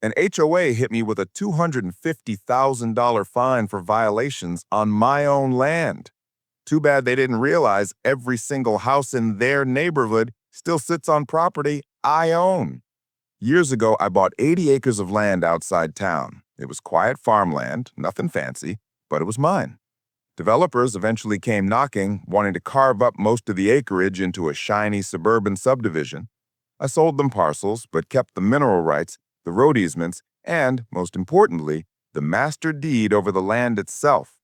An HOA hit me with a $250,000 fine for violations on my own land. Too bad they didn't realize every single house in their neighborhood still sits on property I own. Years ago, I bought 80 acres of land outside town. It was quiet farmland, nothing fancy, but it was mine. Developers eventually came knocking, wanting to carve up most of the acreage into a shiny suburban subdivision. I sold them parcels, but kept the mineral rights, the road easements, and, most importantly, the master deed over the land itself.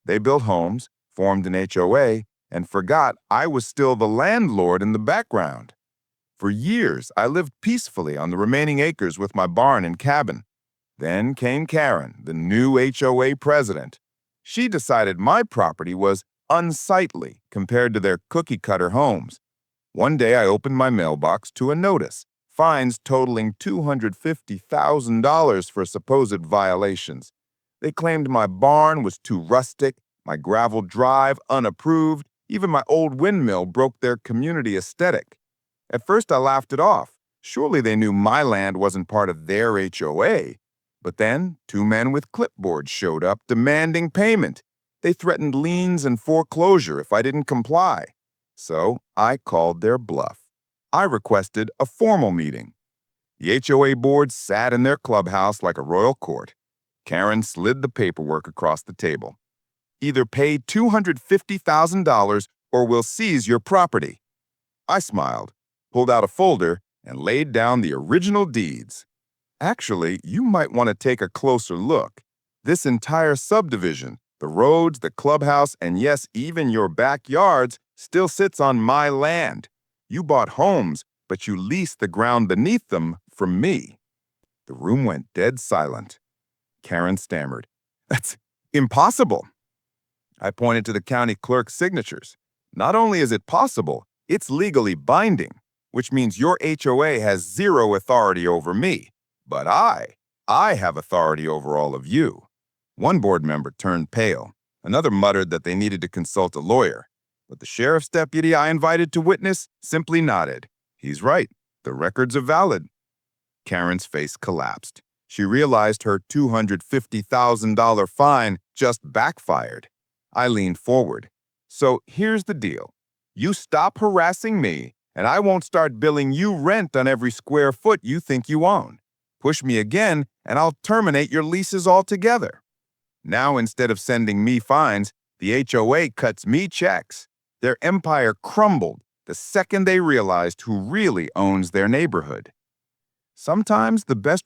They built homes, formed an HOA, and forgot I was still the landlord in the background. For years, I lived peacefully on the remaining acres with my barn and cabin. Then came Karen, the new HOA president. She decided my property was unsightly compared to their cookie-cutter homes. One day I opened my mailbox to a notice, fines totaling $250,000 for supposed violations. They claimed my barn was too rustic, my gravel drive unapproved, even my old windmill broke their community aesthetic. At first I laughed it off. Surely they knew my land wasn't part of their HOA. But then, two men with clipboards showed up demanding payment. They threatened liens and foreclosure if I didn't comply. So I called their bluff. I requested a formal meeting. The HOA board sat in their clubhouse like a royal court. Karen slid the paperwork across the table. Either pay $250,000 or we'll seize your property. I smiled, pulled out a folder, and laid down the original deeds. Actually, you might want to take a closer look. This entire subdivision, the roads, the clubhouse, and yes, even your backyards, still sits on my land. You bought homes, but you leased the ground beneath them from me. The room went dead silent. Karen stammered, "That's impossible." I pointed to the county clerk's signatures. Not only is it possible, it's legally binding, which means your HOA has zero authority over me. But I have authority over all of you. One board member turned pale. Another muttered that they needed to consult a lawyer. But the sheriff's deputy I invited to witness simply nodded. He's right. The records are valid. Karen's face collapsed. She realized her $250,000 fine just backfired. I leaned forward. So here's the deal. You stop harassing me, and I won't start billing you rent on every square foot you think you own. Push me again, and I'll terminate your leases altogether. Now, instead of sending me fines, the HOA cuts me checks. Their empire crumbled the second they realized who really owns their neighborhood. Sometimes the best